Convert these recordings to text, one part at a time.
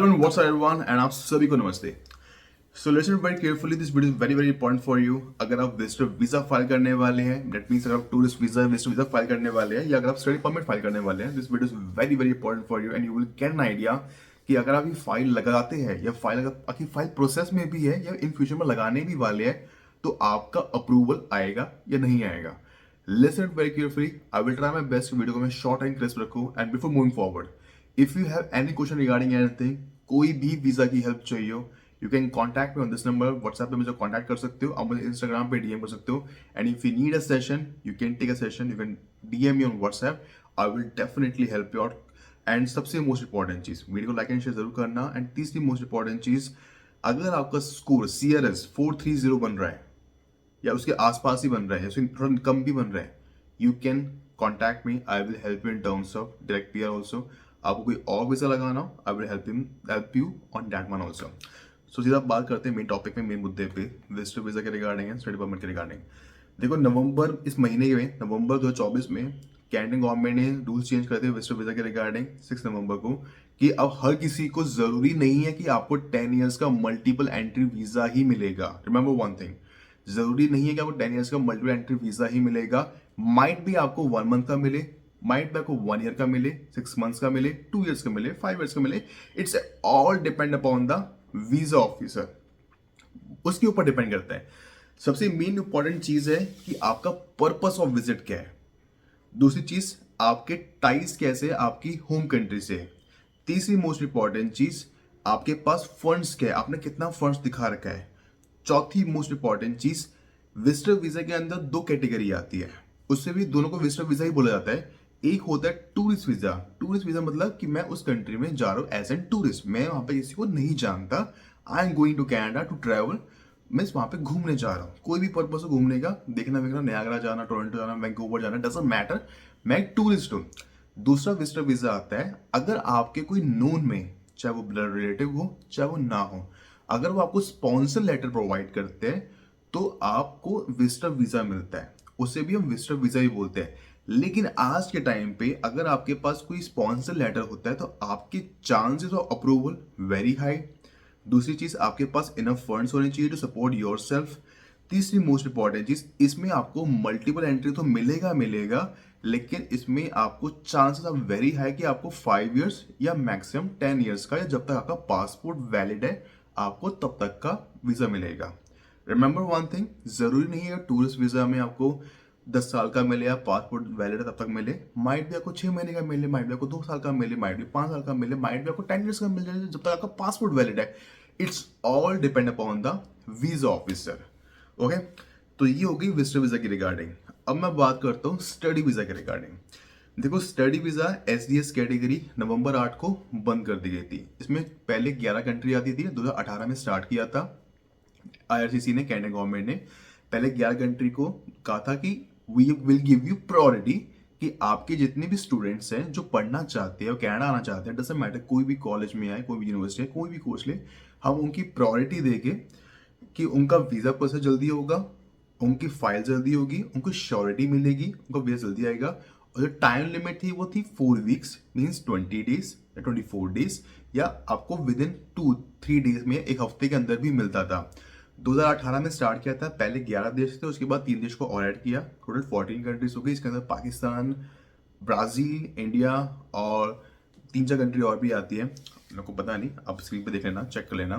everyone, what's up everyone and आप सभी को नमस्ते। So listen very carefully, this video is very very important for you। अगर आप विजिटर वीजा फाइल करने वाले हैं, that means अगर आप tourist visa visitor visa file करने वाले हैं या अगर आप स्टडी परमिट फाइल करने वाले हैं, this video is very very important for you and you will get an idea कि अगर आप ये फाइल लगाते हैं या फाइल अगर आपकी फाइल प्रोसेस में भी है या इन फ्यूचर में लगाने भी वाले हैं तो आपका अप्रूवल आएगा या नहीं आएगा। Listen very carefully. I will try my best video को मैं शॉर्ट एंड क्रिस्प रखूं and before moving forward if you have any question regarding anything, कोई भी वीजा की हेल्प चाहिए हो, you can contact me on this number. WhatsApp पे मुझे कॉन्टैक्ट कर सकते हो, आप मुझे इंस्टाग्राम पे डीएम कर सकते हो and if you need a session you can take a session, you can DM me on WhatsApp, I will definitely help you out. And सबसे मोस्ट इंपॉर्टेंट चीज, वीडियो को लाइक एंड शेयर जरूर करना। And तीसरी most important चीज, अगर आपका score CRS 430 बन रहा है या उसके आसपास ही बन रहा है, उससे थोड़ा कम भी बन रहा है, you can contact me, I will help you in terms of direct PR also. आपको कोई और वीजा लगाना हो, I will help you on that one also. So सीधा बात करते हैं मेन टॉपिक में, मेन मुद्दे पे, विजिटर वीजा के रिगार्डिंग एंड स्टडी परमिट के रिगार्डिंग। देखो नवंबर इस महीने में, नवंबर 2024 में कैनेडियन गवर्नमेंट ने रूल्स चेंज कर दिए विजिटर वीजा के रिगार्डिंग 6 नवंबर को, कि अब हर किसी को जरूरी नहीं है कि आपको 10 ईयर्स का मल्टीपल एंट्री वीजा ही मिलेगा। रिमेंबर वन थिंग, जरूरी नहीं है कि आपको 10 ईयर्स का मल्टीपल एंट्री वीजा ही मिलेगा। माइट भी आपको 1 मंथ का मिले, माइट भी आपको 1 ईयर का मिले, 6 मंथ्स का मिले, 2 ईयर्स का मिले, 5 ईयर्स का मिले। It's all depend upon the visa officer, उसके ऊपर डिपेंड करता है। सबसे मेन इंपॉर्टेंट चीज है कि आपका पर्पस ऑफ विजिट क्या है। दूसरी चीज, आपके टाइज कैसे आपकी होम कंट्री से। तीसरी मोस्ट इंपॉर्टेंट चीज, आपके पास फंड्स क्या है, आपने कितना फंड्स दिखा रखा है। चौथी मोस्ट इंपॉर्टेंट चीज, विजिटर वीजा के अंदर 2 कैटेगरी आती है, उससे भी दोनों को विजिटर वीजा ही बोला जाता है। एक होता है टूरिस्ट वीजा। टूरिस्ट वीजा मतलब कि मैं उस कंट्री में जा रहा हूँ एज एन टूरिस्ट, मैं वहां पे किसी को नहीं जानता, I am going to Canada to travel, मैं वहां पे घूमने जा रहा हूँ, कोई भी पर्पज हो घूमने का, देखना वेखना, नयागरा जाना, टोरंटो जाना, वैंकूवर जाना, डजंट मैटर, मैं एक टूरिस्ट हूँ। दूसरा विजिटर वीजा आता है, अगर आपके कोई नोन में, चाहे वो ब्लड रिलेटिव हो चाहे वो ना हो, अगर वो आपको स्पॉन्सर लेटर प्रोवाइड करते हैं तो आपको विजिटर वीजा मिलता है, उसे भी हम विजिटर वीजा ही बोलते हैं। लेकिन आज के टाइम पे अगर आपके पास कोई स्पॉन्सर लेटर होता है तो आपके chances of approval very high. दूसरी चीज, आपके पास इनफ फंड्स होने चाहिए टू सपोर्ट योरसेल्फ। तीसरी मोस्ट इंपॉर्टेंट चीज, इसमें आपको मल्टीपल एंट्री तो मिलेगा, लेकिन इसमें आपको चांसेस ऑफ वेरी हाई कि आपको 5 इयर्स या मैक्सिमम 10 इयर्स का, या जब तक आपका पासपोर्ट वैलिड है आपको तब तक का वीजा मिलेगा। रिमेंबर वन थिंग, जरूरी नहीं है टूरिस्ट वीजा में आपको 10 साल का मिले या पासपोर्ट वैलिड है तब तक मिले। माइट भी आपको 6 महीने का मिले, माइट भी आपको 2 साल का मिले, माइट भी 5 साल का मिले, माइट भी आपको 10 इयर्स का मिल जाए जब तक आपका पासपोर्ट वैलिड है। It's all depend upon the visa officer. Okay, तो ये हो गई विजिटर वीजा की रिगार्डिंग। अब मैं बात करता हूँ स्टडी वीजा के रिगार्डिंग। देखो स्टडी वीजा SDS कैटेगरी नवंबर 8 को बंद कर दी गई थी। इसमें पहले 11 कंट्री आती थी, 2018 में स्टार्ट किया था IRCC ने, कैनेडियन गवर्नमेंट ने पहले 11 कंट्री को कहा था कि we will give you priority, कि आपके जितने भी स्टूडेंट्स हैं जो पढ़ना चाहते हैं और कनाडा आना चाहते हैं, डजंट मैटर कोई भी कॉलेज में आए, कोई भी यूनिवर्सिटी है, कोई भी कोर्स ले, हम उनकी प्रायोरिटी देके कि उनका वीजा प्रोसेस जल्दी होगा, उनकी फाइल जल्दी होगी, उनको श्योरिटी मिलेगी, उनका वीजा जल्दी आएगा। और जो टाइम लिमिट थी वो थी 4 वीक्स, मीन्स 20 डेज या 24 डेज, या आपको विद इन 2-3 डेज में, एक हफ्ते के अंदर भी मिलता था। 2018 में स्टार्ट किया था, पहले 11 देश थे, उसके बाद 3 देश को और ऐड किया, टोटल 14 कंट्रीज हो गई। इसके अंदर पाकिस्तान, ब्राजील, इंडिया और 3-4 कंट्री और भी आती है, मेरे को पता नहीं, आप स्क्रीन पे देख लेना, चेक कर लेना।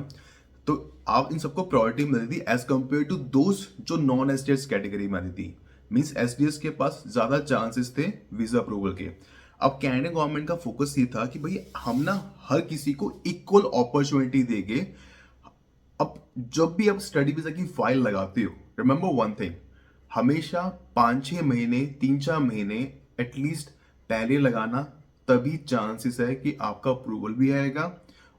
तो आप इन सबको प्रायोरिटी मिलती थी एज कम्पेयर टू दोज जो नॉन SDS कैटेगरी में आती थी, मीन्स SDS के पास ज्यादा चांसेस थे वीजा अप्रूवल के। अब कैनेडियन गवर्नमेंट का फोकस ये था कि भाई हम ना हर किसी को इक्वल अपॉर्चुनिटी देंगे। अब जब भी आप स्टडी वीजा की फाइल लगाते हो, रिमेंबर वन थिंग, हमेशा 5-6 महीने, 3-4 महीने एटलीस्ट पहले लगाना, तभी चांसेस है कि आपका अप्रूवल भी आएगा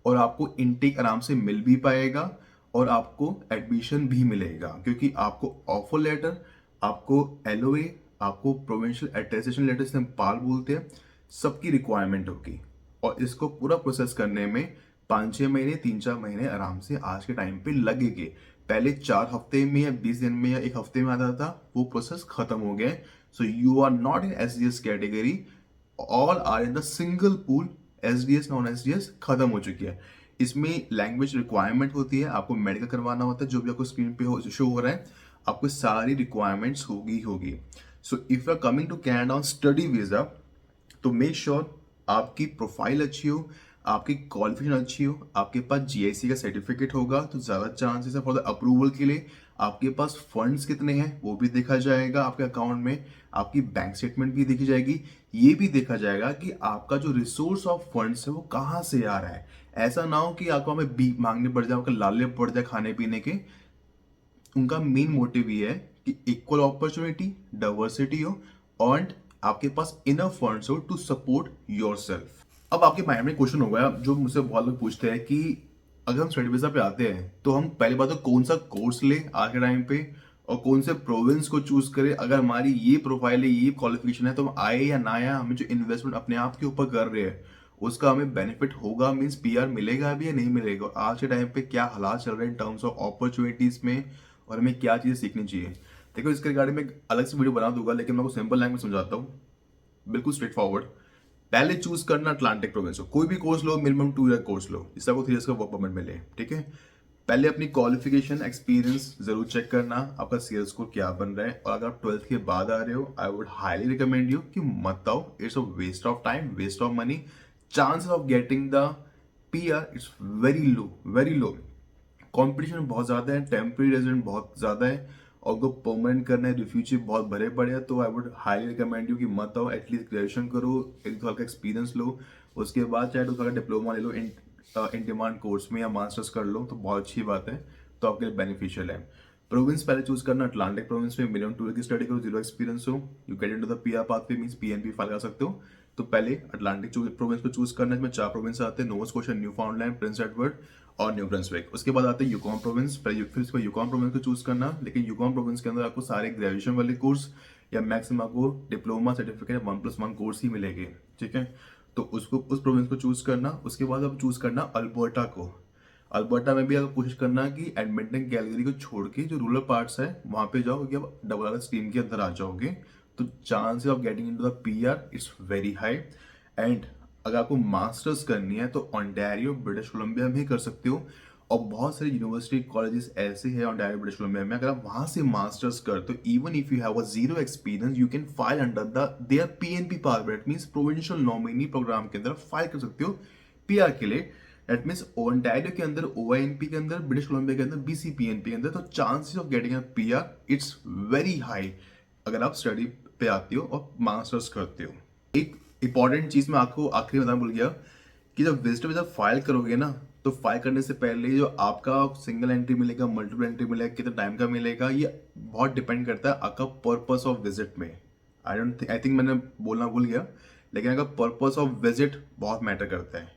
और आपको इनटेक आराम से मिल भी पाएगा और आपको एडमिशन भी मिलेगा, क्योंकि आपको ऑफर लेटर, आपको LOA, आपको प्रोविंशियल अटेस्टेशन लेटर जिसे हम पाल बोलते हैं, सबकी रिक्वायरमेंट होगी। और इसको पूरा प्रोसेस करने में 5-6 महीने, 3-4 महीने आराम से आज के टाइम पे लगेंगे। पहले 4 हफ्ते में या 20 दिन में या 1 हफ्ते में आता था, वो प्रोसेस खत्म हो गया। So you are not in SDS category, all are in the single pool. SDS non SDS खत्म हो चुकी है। इसमें लैंग्वेज रिक्वायरमेंट होती है, आपको मेडिकल करवाना होता है, जो भी आपको स्क्रीन पे शो हो रहा है, आपको सारी रिक्वायरमेंट्स होगी। So if you are coming to Canada on study visa, तो मेक श्योर आपकी प्रोफाइल अच्छी हो, आपकी क्वालिफिकेशन अच्छी हो, आपके पास जीआईसी का सर्टिफिकेट होगा, तो ज़्यादा चांसेस है फॉर द अप्रूवल के लिए। आपके पास फंड्स कितने हैं वो भी देखा जाएगा आपके अकाउंट में, आपकी बैंक स्टेटमेंट भी देखी जाएगी, ये भी देखा जाएगा कि आपका जो रिसोर्स ऑफ फंड्स है वो कहाँ से आ रहा है। ऐसा ना हो कि आपको हमें भीख मांगने पड़ जाए, आपका लाले पड़ जाए खाने पीने के। उनका मेन मोटिव ये है कि इक्वल अपॉर्चुनिटी, डाइवर्सिटी हो और आपके पास इनफ फंड्स हो टू सपोर्ट योरसेल्फ। अब आपके माइंड में क्वेश्चन होगा जो मुझसे बहुत लोग पूछते हैं कि अगर हम स्टडी वीजा पे आते हैं तो हम पहले बात तो कौन सा कोर्स ले आज के टाइम पे, और कौन से प्रोविंस को चूज करें। अगर हमारी ये प्रोफाइल है, ये क्वालिफिकेशन है, तो हम आए या ना आए, हमें जो इन्वेस्टमेंट अपने आप के ऊपर कर रहे हैं उसका हमें बेनिफिट होगा, मीन्स पीआर मिलेगा भी या नहीं मिलेगा। आज के टाइम पे क्या हालात चल रहे हैं इन टर्म्स ऑफ अपॉर्चुनिटीज में, और हमें क्या चीजें सीखनी चाहिए। देखो इसके रिगार्डिंग में अलग से वीडियो बना दूंगा, लेकिन मैं आपको सिंपल लैंग्वेज समझाता हूँ, बिल्कुल स्ट्रेट फॉरवर्ड। पहले चूज करना अटलांटिक प्रोविंस हो, कोई भी कोर्स लो, मिनिमम 2 ईयर कोर्स लो जिससे आपको 3 ईयर्स का वर्क परमिट मिले, ठीक है। पहले अपनी क्वालिफिकेशन एक्सपीरियंस जरूर चेक करना, आपका सीएल स्कोर क्या बन रहा है। और अगर आप 12th के बाद आ रहे हो, I would highly recommend you कि मत आओ, it's a waste of time, waste of money. Chances of getting the PR it's very low, very low. Competition बहुत ज़्यादा है, टेम्प्रेरी रेजिडेंट बहुत ज़्यादा है, और उनको परमानेंट करना है, रिफ्यूजी बहुत भरे पड़े हैं। तो आई वुड हाईली रिकमेंड यू कि मत आओ, एटलीस्ट ग्रेजुएशन करो, एक साल का एक्सपीरियंस लो, उसके बाद चाहे 2 साल का डिप्लोमा ले लो इन डिमांड कोर्स में, या मास्टर्स कर लो, तो बहुत अच्छी बात है, तो आपके लिए बेनिफिशियल है। प्रोविंस पहले चूज करना अटलांटिक प्रोविंस में, मिनिमम 2 ईयर की स्टडी करो, 0 एक्सपीरियंस हो, you get into the PR pathway, means PNP file कर सकते हो। तो पहले अटलांटिक प्रोविंस को चूज करना है, इसमें 4 प्रोविंस आते हैं, नोवा स्कॉटिया, न्यू फाउंडलैंड, प्रिंस एडवर्ड और न्यू ब्रंसविक। उसके बाद आते हैं यूकॉन प्रोविंस, फिर इसको यूकॉन प्रोविंस को चूज करना, लेकिन यूकॉन प्रोविंस के अंदर आपको सारे ग्रेजुएशन वाले कोर्स या मैक्सिमम आपको डिप्लोमा सर्टिफिकेट 1+1 कोर्स ही मिलेंगे, ठीक है। तो उसको उस प्रोविंस को चूज करना। उसके बाद आप चूज करना अल्बर्टा को। अल्बर्टा में भी अगर कोशिश करना कि एडमिंटन कैलगरी को छोड़ के जो रूरल पार्ट्स है वहां पे जाओ, क्योंकि आप डबल आर स्ट्रीम के अंदर आ जाओगे, तो chances of getting into the PR it's very high. And अगर आपको मास्टर्स करनी है तो ओंटारियो ब्रिटिश कोलंबिया में ही कर सकते हो, और बहुत सारे यूनिवर्सिटी कॉलेजेस ऐसे हैं ओंटारियो ब्रिटिश कोलंबिया में, अगर आप वहां से मास्टर्स कर, तो even if you have a 0 experience you can file under the their PNP pathway, that means provincial nominee program के अंदर फाइल कर सकते हो पीआर के लिए। दैट मींस ओंटारियो के अंदर, ओआईएनपी के अंदर, ब्रिटिश कोलंबिया के अंदर, बीसीपीएनपी के अंदर, तो chances of getting a PR it's very high अगर आप स्टडी पे आते हो और मास्टर्स करते हो। एक इंपॉर्टेंट चीज मैं आपको आखिरी बताना भूल गया कि जब विजिटर वीजा फाइल करोगे ना, तो फाइल करने से पहले जो आपका सिंगल एंट्री मिलेगा, मल्टीपल एंट्री मिलेगा, कितना टाइम का मिलेगा, ये बहुत डिपेंड करता है आपका पर्पस ऑफ विजिट में। आई थिंक मैंने बोलना भूल गया, लेकिन अगर पर्पस ऑफ विजिट बहुत मैटर करता है।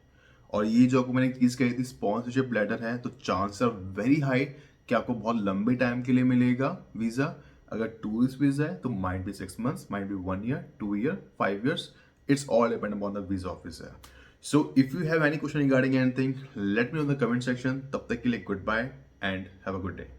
और ये जो आपको मैंने एक चीज कही थी, स्पॉन्सरशिप लेटर है, तो चांस आर वेरी हाई कि आपको बहुत लंबे टाइम के लिए मिलेगा वीजा। अगर टूरिस्ट वीजा है तो might be 6 months, might be 1 year, 2 year, 5 years. It's all depend upon the visa officer. So if you have any question regarding anything, let me know in the comment section. तब तक के लिए goodbye and have a good day.